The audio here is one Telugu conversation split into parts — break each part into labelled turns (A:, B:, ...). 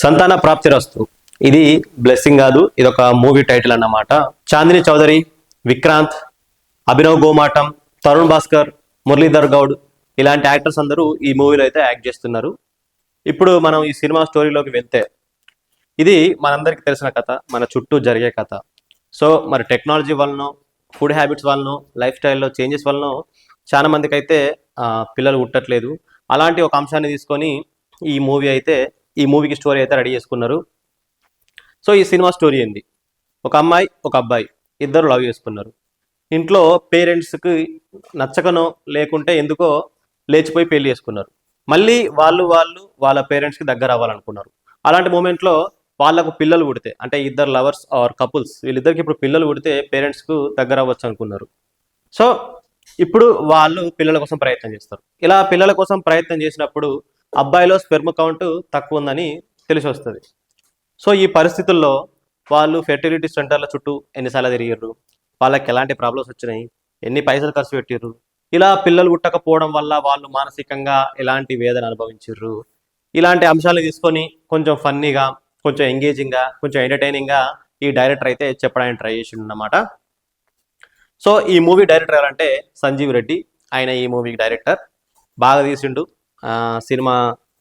A: సంతాన ప్రాప్తిరస్తు. ఇది బ్లెస్సింగ్ కాదు, ఇది ఒక మూవీ టైటిల్ అన్నమాట. చాందిని చౌదరి, విక్రాంత్, అభినవ్ గోమాటం, తరుణ్ భాస్కర్, మురళీధర్ గౌడ్ ఇలాంటి యాక్టర్స్ అందరూ ఈ మూవీలో అయితే యాక్ట్ చేస్తున్నారు. ఇప్పుడు మనం ఈ సినిమా స్టోరీలోకి వెళ్తే, ఇది మనందరికీ తెలిసిన కథ, మన చుట్టూ జరిగే కథ. సో మరి టెక్నాలజీ వలన, ఫుడ్ హ్యాబిట్స్ వలన, లైఫ్ స్టైల్లో చేంజెస్ వలన చాలా మందికి అయితే పిల్లలు పుట్టట్లేదు. అలాంటి ఒక అంశాన్ని తీసుకొని ఈ మూవీకి స్టోరీ అయితే రెడీ చేసుకున్నారు. సో ఈ సినిమా స్టోరీ ఏంది? ఒక అమ్మాయి, ఒక అబ్బాయి ఇద్దరు లవ్ చేసుకున్నారు. ఇంట్లో పేరెంట్స్కి నచ్చకనో లేకుంటే ఎందుకో లేచిపోయి పెళ్లి చేసుకున్నారు. మళ్ళీ వాళ్ళు వాళ్ళ పేరెంట్స్కి దగ్గర అవ్వాలనుకున్నారు. అలాంటి మూమెంట్లో వాళ్ళకు పిల్లలు పుడితే, అంటే ఇద్దరు లవర్స్ ఆర్ కపుల్స్ వీళ్ళిద్దరికి ఇప్పుడు పిల్లలు పుడితే పేరెంట్స్కు దగ్గర అవ్వచ్చు అనుకున్నారు. సో ఇప్పుడు వాళ్ళు పిల్లల కోసం ప్రయత్నం చేస్తారు. ఇలా పిల్లల కోసం ప్రయత్నం చేసినప్పుడు అబ్బాయిలో స్పెర్మ్ కౌంట్ తక్కువ ఉందని తెలిసి వస్తుంది. సో ఈ పరిస్థితుల్లో వాళ్ళు ఫెర్టిలిటీ సెంటర్ల చుట్టూ ఎన్నిసార్లు తిరిగారు, వాళ్ళకి ఎలాంటి ప్రాబ్లమ్స్ వచ్చినాయి, ఎన్ని పైసలు ఖర్చు పెట్టారు, ఇలా పిల్లలు పుట్టకపోవడం వల్ల వాళ్ళు మానసికంగా ఎలాంటి వేదన అనుభవించారు, ఇలాంటి అంశాలు తీసుకొని కొంచెం ఫన్నీగా, కొంచెం ఎంగేజింగ్గా, కొంచెం ఎంటర్టైనింగ్గా ఈ డైరెక్టర్ అయితే చెప్పడానికి ట్రై చేసిండు అన్నమాట. సో ఈ మూవీ డైరెక్టర్ ఎవరంటే సంజీవ్ రెడ్డి. ఆయన ఈ మూవీకి డైరెక్టర్. బాగా తీసిండు సినిమా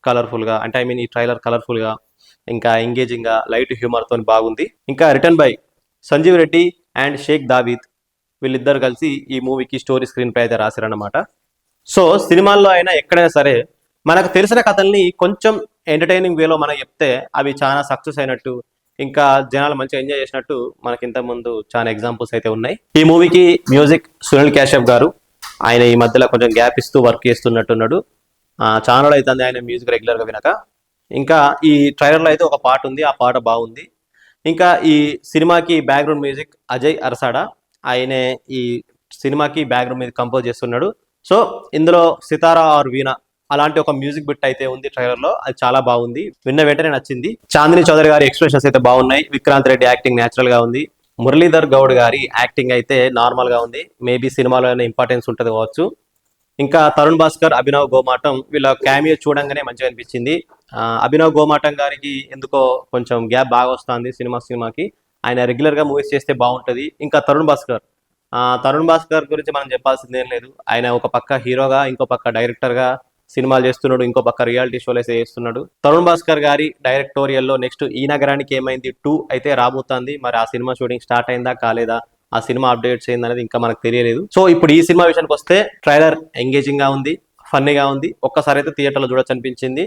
A: కలర్ఫుల్గా, అంటే ఈ ట్రైలర్ కలర్ఫుల్గా, ఇంకా ఎంగేజింగ్గా, లైట్ హ్యూమర్తో బాగుంది. ఇంకా return by Sanjeev Reddy and Sheikh Daveed, వీళ్ళిద్దరు కలిసి ఈ మూవీకి స్టోరీ స్క్రీన్ ప్లే అయితే రాశారన్నమాట. సో సినిమాల్లో అయినా ఎక్కడైనా సరే మనకు తెలిసిన కథల్ని కొంచెం ఎంటర్టైనింగ్ వేలో మనం చెప్తే అవి చాలా సక్సెస్ అయినట్టు, ఇంకా జనాలు మంచిగా ఎంజాయ్ చేసినట్టు మనకి ఇంతకుముందు చాలా ఎగ్జాంపుల్స్ అయితే ఉన్నాయి. ఈ మూవీకి మ్యూజిక్ సునీల్ కాశ్యప్ గారు. ఆయన ఈ మధ్యలో కొంచెం గ్యాప్ ఇస్తూ వర్క్ చేస్తున్నట్టున్నాడు. ఛానల్ అవుతుంది ఆయన మ్యూజిక్ రెగ్యులర్గా వినక. ఇంకా ఈ ట్రైలర్లో అయితే ఒక పాట ఉంది, ఆ పాట బాగుంది. ఇంకా ఈ సినిమాకి బ్యాక్గ్రౌండ్ మ్యూజిక్ అజయ్ అరసాడా, ఆయనే ఈ సినిమాకి బ్యాక్గ్రౌండ్ మ్యూజిక్ కంపోజ్ చేస్తున్నాడు. సో ఇందులో సితారా ఆర్ వీణా అలాంటి ఒక మ్యూజిక్ బిట్ అయితే ఉంది ట్రైలర్లో, అది చాలా బాగుంది, విన్న వెంటనే నచ్చింది. చాందిని చౌదరి గారి ఎక్స్ప్రెషన్స్ అయితే బాగున్నాయి. విక్రాంత్ రెడ్డి యాక్టింగ్ న్యాచురల్ గా ఉంది. మురళీధర్ గౌడ్ గారి యాక్టింగ్ అయితే నార్మల్ గా ఉంది. మేబీ సినిమాలో ఇంపార్టెన్స్ ఉంటుంది కావచ్చు. ఇంకా తరుణ్ భాస్కర్, అభినవ్ గోమాటం వీళ్ళ క్యామియో చూడంగానే మంచిగా అనిపించింది. అభినవ్ గోమాటం గారికి ఎందుకో కొంచెం గ్యాప్ బాగా వస్తుంది సినిమాకి. ఆయన రెగ్యులర్ గా మూవీస్ చేస్తే బాగుంటుంది. ఇంకా తరుణ్ భాస్కర్ గురించి మనం చెప్పాల్సింది ఏం లేదు. ఆయన ఒక పక్క హీరోగా, ఇంకో పక్క డైరెక్టర్ గా సినిమాలు చేస్తున్నాడు, ఇంకో పక్క రియాలిటీ షోలు అయితే చేస్తున్నాడు. తరుణ్ భాస్కర్ గారి డైరెక్టోరియల్లో నెక్స్ట్ ఈ నగరానికి ఏమైంది 2 అయితే రాబోతుంది. మరి ఆ సినిమా షూటింగ్ స్టార్ట్ అయిందా కాలేదా, ఆ సినిమా అప్డేట్స్ ఏందనేది ఇంకా మనకు తెలియలేదు. సో ఇప్పుడు ఈ సినిమా విషయానికి వస్తే ట్రైలర్ ఎంగేజింగ్ గా ఉంది, ఫన్నీగా ఉంది. ఒక్కసారి అయితే థియేటర్లో చూడొచ్చు అనిపించింది.